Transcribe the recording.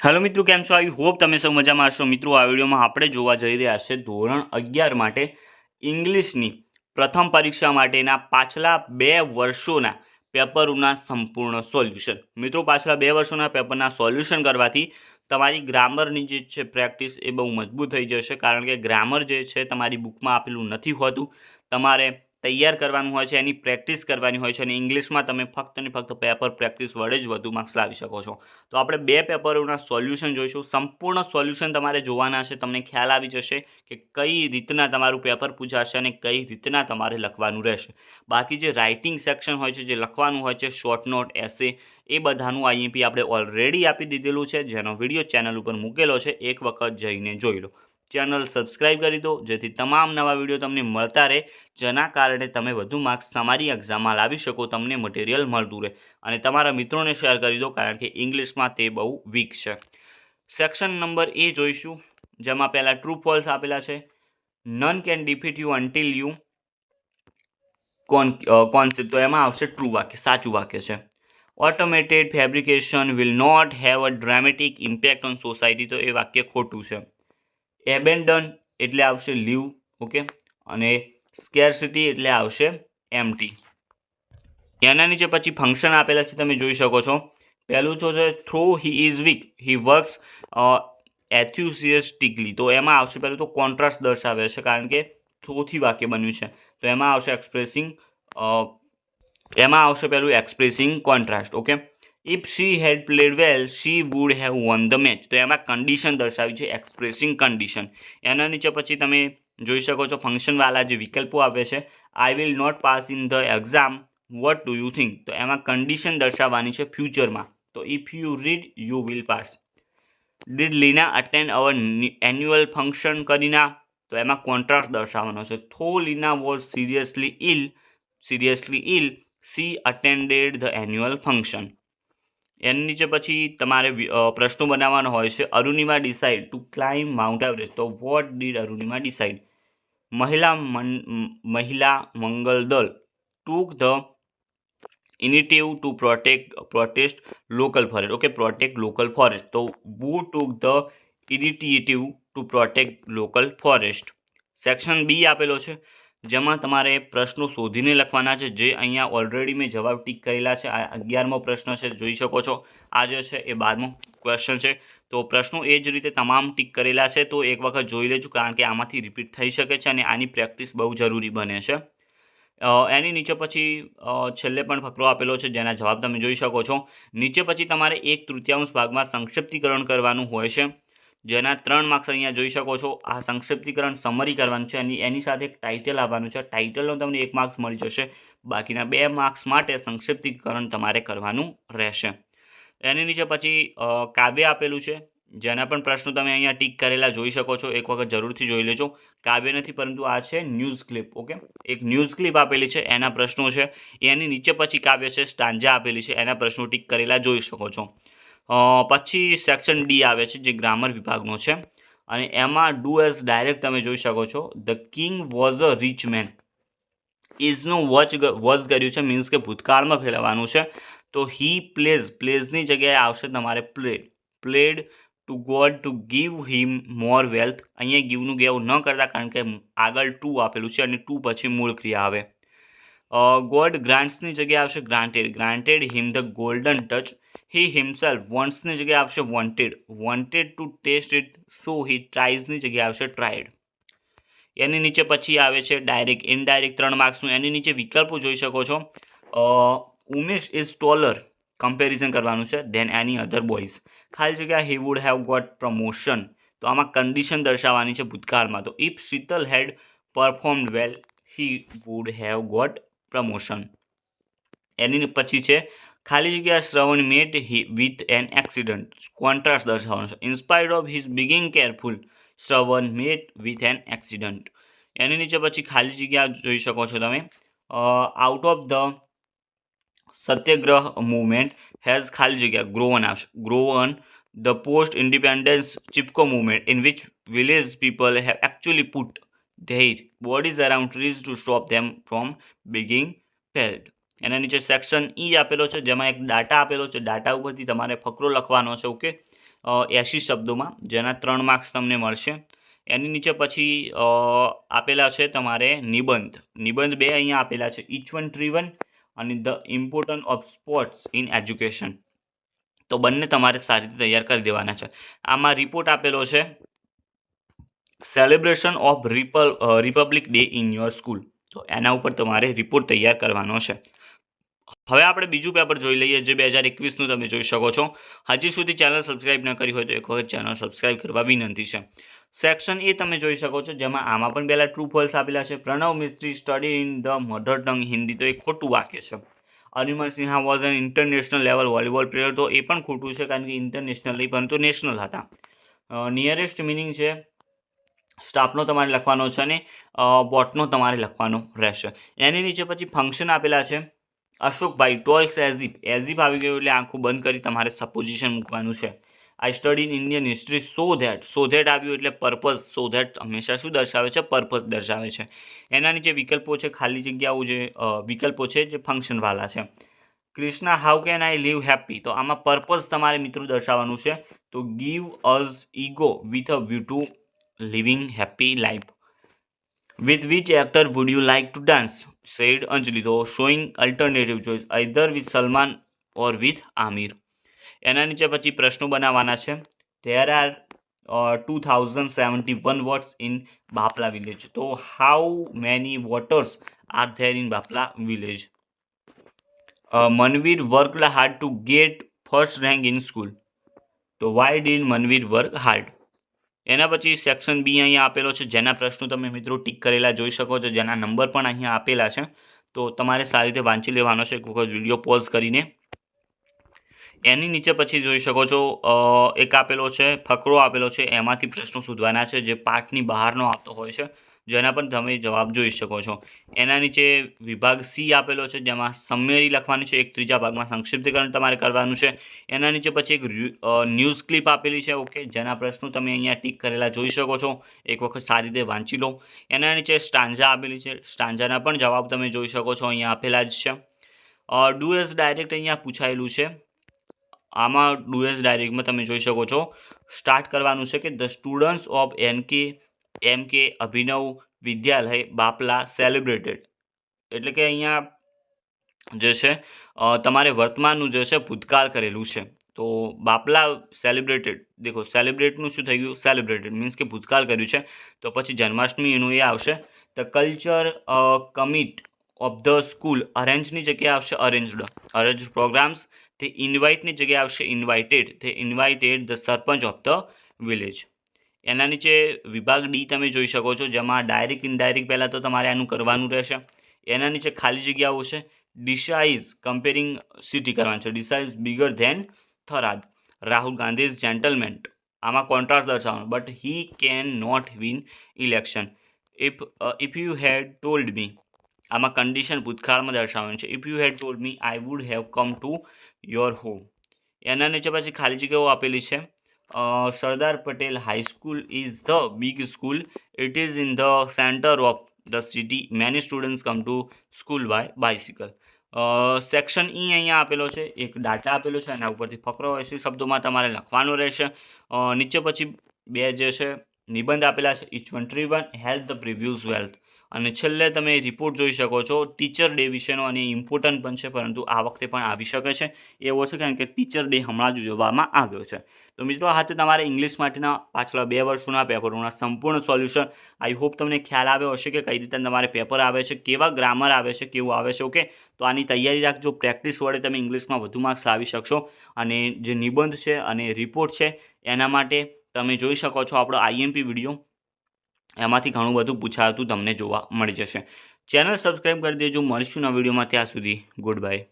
Hello મિત્રો, કેમ છો? આઈ હોપ તમે સૌ મજામાં હશો. મિત્રો, આ વિડીયોમાં આપણે જોવા જઈ રહ્યા છે ધોરણ 11 માટે ઇંગ્લિશની પ્રથમ પરીક્ષા માટેના પાછલા 2 વર્ષોના પેપરોના સંપૂર્ણ સોલ્યુશન. મિત્રો, પાછલા 2 વર્ષોના પેપરના સોલ્યુશન કરવાથી તમારી ગ્રામરની જે છે પ્રેક્ટિસ એ બહુ મજબૂત થઈ જશે, કારણ કે ગ્રામર જે છે તમારી બુકમાં આપેલું નથી હોતું. તમારે તૈયાર કરવાનું હોય છે, એની પ્રેક્ટિસ કરવાની હોય છે, અને ઇંગ્લિશમાં તમે ફક્ત ને ફક્ત પેપર પ્રેક્ટિસ વડે જ વધુ માર્ક્સ લાવી શકો છો. તો આપણે 2 પેપરોના સોલ્યુશન જોઈશું. સંપૂર્ણ સોલ્યુશન તમારે જોવાના છે. તમને ખ્યાલ આવી જશે કે કઈ રીતના તમારું પેપર પૂછાશે અને કઈ રીતના તમારે લખવાનું રહેશે. બાકી જે રાઇટિંગ સેક્શન હોય છે, જે લખવાનું હોય છે, શોર્ટ નોટ, એસે, એ બધાનું આઈએમપી આપણે ઓલરેડી આપી દીધેલું છે, જેનો વિડીયો ચેનલ ઉપર મૂકેલો છે. એક વખત જઈને જોઈ લો. ચેનલ સબસ્ક્રાઇબ કરી દો, જેથી તમામ નવા વિડીયો તમને મળતા રહે, જેના કારણે તમે વધુ માર્ક્સ તમારી એક્ઝામમાં લાવી શકો, તમને મટીરિયલ મળતું રહે. અને તમારા મિત્રોને શેર કરી દો, કારણ કે ઇંગ્લિશમાં તે બહુ વીક છે. સેક્શન નંબર એ જોઈશું, જેમાં પહેલાં ટ્રુ ફોલ્સ આપેલા છે. None can defeat you until you concept, તો એમાં આવશે ટ્રુ વાક્ય, સાચું વાક્ય છે. Automated fabrication will not have a dramatic impact on society, તો એ વાક્ય ખોટું છે. એબેન્ડન એટલે આવશે લીવ, ઓકે, અને સ્કેર્સિટી એટલે આવશે એમ્પ્ટી. એના નીચે પછી ફંક્શન આપેલા છે, તમે જોઈ શકો છો. પહેલું છે though he is weak he works enthusiastically, તો એમાં આવશે પહેલું તો કોન્ટ્રાસ્ટ દર્શાવે છે, કારણ કે થ્રોથી વાક્ય બન્યું છે, તો એમાં આવશે expressing contrast, okay. If she had played well she would have won the match, તો એમાં કન્ડિશન દર્શાવી છે, એક્સપ્રેસિંગ કન્ડિશન. એના નીચે પછી તમે જોઈ શકો છો ફંક્શનવાળા જે વિકલ્પો આપે છે. I will not pass in the exam, what do you think, તો એમાં કન્ડિશન દર્શાવવાની છે ફ્યુચરમાં, તો if you read you will pass. Did Leena attend our annual function Kareena, તો એમાં કોન્ટ્રાસ્ટ દર્શાવવાનો છે. Though Leena was seriously ill she attended the annual function. એની નીચે પછી તમારે પ્રશ્નો બનાવવાનો હોય છે. Arunima decide to climb mount Everest, તો વોટ ડીડ અરુણિમા ડિસાઇડ. મહિલા મંગલ Dal took the initiative to protest local forest, okay, protect local forest, તો who took the initiative to protect local forest. Section B આપેલો છે, જેમાં તમારે પ્રશ્નો શોધીને લખવાના છે, જે અહીંયા ઓલરેડી મેં જવાબ ટીક કરેલા છે. આ 11મો પ્રશ્ન છે, જોઈ શકો છો. આ જે છે એ 12મો ક્વેશ્ચન છે. તો પ્રશ્નો એ જ રીતે તમામ ટીક કરેલા છે, તો એક વખત જોઈ લેજો, કારણ કે આમાંથી રિપીટ થઈ શકે છે અને આની પ્રેક્ટિસ બહુ જરૂરી બને છે. એની નીચે પછી છેલ્લે પણ ફકરો આપેલો છે, જેના જવાબ તમે જોઈ શકો છો. નીચે પછી તમારે 1/3 ભાગમાં સંક્ષિપ્તીકરણ કરવાનું હોય છે, જેના 3 માર્ક્સ અહીંયા જોઈ શકો છો. આ સંક્ષિપ્તીકરણ સમરી કરવાનું છે, અને એની સાથે એક ટાઇટલ આવવાનું છે. ટાઇટલનો તમને 1 માર્ક્સ મળી જશે. બાકીના 2 માર્ક્સ માટે સંક્ષિપ્તીકરણ તમારે કરવાનું રહેશે. એની નીચે પછી કાવ્ય આપેલું છે, જેના પણ પ્રશ્નો તમે અહીંયા ટીક કરેલા જોઈ શકો છો. એક વખત જરૂરથી જોઈ લેજો. કાવ્ય નથી, પરંતુ આ છે ન્યૂઝ ક્લિપ, ઓકે. એક ન્યૂઝ ક્લિપ આપેલી છે, એના પ્રશ્નો છે. એની નીચે પછી કાવ્ય છે, સ્ટાન્જા આપેલી છે, એના પ્રશ્નો ટીક કરેલા જોઈ શકો છો. પછી સેક્શન ડી આવે છે, જે ગ્રામર વિભાગનો છે, અને એમાં ડુ એઝ ડાયરેક્ટ તમે જોઈ શકો છો. The king was a rich man. ઇઝનું વોઝ કર્યું છે, મીન્સ કે ભૂતકાળમાં ફેરવવાનું છે. તો હી પ્લેઝની જગ્યાએ આવશે તમારે played two God to give him more wealth. અહીંયા ગીવનું ગેવ ન કરતા, કારણ કે આગળ ટુ આપેલું છે, અને ટુ પછી મૂળ ક્રિયા આવે. ગોડ ગ્રાન્ટ્સની જગ્યાએ આવશે granted him the golden touch. He himself વોન્ટ્સની જગ્યાએ આવશે wanted to test it, so he ટ્રાઇઝની જગ્યાએ આવશે ટ્રાઇડ. એની નીચે પછી આવે છે ડાયરેક્ટ ઇનડાયરેક્ટ 3 માર્ક્સનું. એની નીચે વિકલ્પો જોઈ શકો છો. ઉમેશ ઇઝ ટોલર, કમ્પેરિઝન કરવાનું છે, ધેન એની અધર બોયઝ. ખાલી જગ્યા he would have got promotion, તો આમાં કન્ડિશન દર્શાવવાની છે ભૂતકાળમાં. તો if Sheetal had performed well he would have got promotion. એની પછી છે ખાલી જગ્યા Shravan met with an accident, contrast દર્શાવવાનો છે. Inspired of his being careful, Shravan met with an accident. એની નીચે પછી ખાલી જગ્યા જોઈ શકો છો તમે. Out of the Satyagraha movement has ખાલી જગ્યા grown the post independence Chipko movement in which village people have actually put their bodies around trees to stop them from being felled. એના નીચે સેક્શન ઈ આપેલો છે, જેમાં એક ડાટા આપેલો છે. ડાટા ઉપરથી તમારે ફકરો લખવાનો છે, ઓકે. 80 શબ્દોમાં, જેના 3 માર્ક્સ તમને મળશે. એની નીચે પછી આપેલા છે તમારે નિબંધ 2 અહીંયા આપેલા છે, each one trivial અને the importance of sports in education. તો બંને તમારે સારી રીતે તૈયાર કરી દેવાના છે. આમાં રિપોર્ટ આપેલો છે celebration of Republic day in your school. તો એના ઉપર તમારે રિપોર્ટ તૈયાર કરવાનો છે. હવે આપણે બીજું પેપર જોઈ લઈએ, જે 2021નું તમે જોઈ શકો છો. હજી સુધી ચેનલ સબસ્ક્રાઇબ ન કરી હોય તો એક વખત ચેનલ સબસ્ક્રાઇબ કરવા વિનંતી છે. સેક્શન એ તમે જોઈ શકો છો, જેમાં આમાં પણ પહેલા ટ્રુ ફોલ્સ આપેલા છે. Pranav Mistry study in the mother tongue Hindi, તો એ ખોટું વાક્ય છે. અનિમલ Sinha was an international level volleyball player, તો એ પણ ખોટું છે, કારણ કે ઇન્ટરનેશનલ નહીં પરંતુ નેશનલ હતા. નિયરેસ્ટ મિનિંગ છે સ્ટાફનો તમારે લખવાનો છે અને બોટનો તમારે લખવાનો રહેશે. એની નીચે પછી ફંક્શન આપેલા છે. અશોકભાઈ ટોલ્સ એઝ ઇફ આવી ગયું એટલે આંખો બંધ કરી તમારે સપોઝિશન મૂકવાનું છે. I study in Indian history so that આવ્યું એટલે પર્પઝ. સો ધેટ હંમેશા શું દર્શાવે છે? પર્પઝ દર્શાવે છે. એના નીચે વિકલ્પો છે, ખાલી જગ્યાઓ જે વિકલ્પો છે જે ફંક્શનવાળા છે. Krishna how can I live happy, તો આમાં પર્પઝ તમારે મિત્રો દર્શાવવાનું છે. તો give us ego with a view to living happy life. With which actor would you like to dance? Said Anjali. તો showing alternative choice, either with Salman or with Amir. એના નીચે પછી પ્રશ્નો બનાવવાના છે. There are 2071 votes in Bapla village. તો how many voters are there in Bapla village? Manveer worked hard to get first rank in school. તો why did Manveer work hard? એના પછી સેક્શન બી અહીંયા આપેલો છે, જેના પ્રશ્નો તમે મિત્રો ટીક કરેલા જોઈ શકો છો, જેના નંબર પણ અહીંયા આપેલા છે. તો તમારે સારી રીતે વાંચી લેવાનો છે, એક વખત વિડીયો પોઝ કરીને. એની નીચે પછી જોઈ શકો છો એક આપેલો છે, ફકરો આપેલો છે, એમાંથી પ્રશ્નો શોધવાના છે જે પાઠની બહારનો આવતો હોય છે, જેના પણ તમે જવાબ જોઈ શકો છો. એના નીચે વિભાગ સી આપેલો છે, જેમાં સમરી લખવાની છે, 1/3 ભાગમાં સંક્ષિપ્તીકરણ તમારે કરવાનું છે. એના નીચે પછી એક ન્યૂઝ ક્લિપ આપેલી છે, ઓકે, જેના પ્રશ્નો તમે અહીંયા ટીક કરેલા જોઈ શકો છો. એક વખત સારી રીતે વાંચી લો. એના નીચે સ્ટાન્જા આપેલી છે, સ્ટાન્જાના પણ જવાબ તમે જોઈ શકો છો, અહીંયા આપેલા જ છે. ડુ એઝ ડાયરેક્ટ અહીંયા પૂછાયેલું છે. આમાં ડુ એઝ ડાયરેક્ટમાં તમે જોઈ શકો છો સ્ટાર્ટ કરવાનું છે કે ધ સ્ટુડન્ટ્સ ઓફ એમકે અભિનવ વિદ્યાલય બાપલા સેલિબ્રેટેડ, એટલે કે અહીંયા જે છે તમારે વર્તમાનનું જે છે ભૂતકાળ કરેલું છે. તો બાપલા સેલિબ્રેટેડ, દેખો સેલિબ્રેટનું શું થઈ ગયું? સેલિબ્રેટેડ મીન્સ કે ભૂતકાળ કર્યું છે. તો પછી જન્માષ્ટમી એનું એ આવશે. The culture committee of the school, અરેન્જની જગ્યાએ આવશે અરેન્જ પ્રોગ્રામ્સ. તે ઇન્વાઇટની જગ્યાએ આવશે ઇન્વાઇટેડ. તે invited the sarpanch of the village. એના નીચે વિભાગ ડી તમે જોઈ શકો છો, જેમાં ડાયરેક્ટ ઇનડાયરેક્ટ પહેલાં તો તમારે આનું કરવાનું રહેશે. એના નીચે ખાલી જગ્યાઓ છે. ડીસા ઇઝ કમ્પેરિંગ સિટી કરવાનું છે. Deesa is bigger than Tharad. Rahul Gandhi is gentleman, આમાં કોન્ટ્રાસ્ટ દર્શાવવાનો. But he can not win election. If you had told me, આમાં કન્ડિશન ભૂતકાળમાં દર્શાવવાનું છે. If you had told me I would have come to your home. એના નીચે પછી ખાલી જગ્યાઓ આપેલી છે. Sardar Patel high school is the big school. It is in the centre of the city. Many students come to school by bicycle. Section E અહીંયા આપેલો છે, એક ડાટા આપેલો છે, એના ઉપરથી ફકરો 80 શબ્દોમાં તમારે લખવાનો રહેશે. નીચે પછી બે જે છે નિબંધ આપેલા છે, each one tree one, health the previews wealth. અને છેલ્લે તમે રિપોર્ટ જોઈ શકો છો ટીચર ડે વિશેનો, અને ઇમ્પોર્ટન્ટ પણ છે, પરંતુ આ વખતે પણ આવી શકે છે એવો છે, કારણ કે ટીચર ડે હમણાં જ ઉજવવામાં આવ્યો છે. તો મિત્રો, આ હતું તમારે ઇંગ્લિશ માટેના પાછલા 2 વર્ષોના પેપરોના સંપૂર્ણ સોલ્યુશન. આઈ હોપ તમને ખ્યાલ આવ્યો હશે કે કઈ રીતે તમારે પેપર આવે છે, કેવા ગ્રામર આવે છે, કેવું આવે છે. ઓકે, તો આની તૈયારી રાખજો. પ્રેક્ટિસ વડે તમે ઇંગ્લિશમાં વધુ માર્ક્સ લાવી શકશો. અને જે નિબંધ છે અને રિપોર્ટ છે એના માટે તમે જોઈ શકો છો આપણો આઈએમપી વિડીયો. એમાંથી ઘણું બધું પૂછાતું તમને જોવા મળી જશે. ચેનલ સબસ્ક્રાઈબ કરી દેજો. મળીશું નવા વિડીયોમાં. ત્યાં સુધી ગુડ બાય.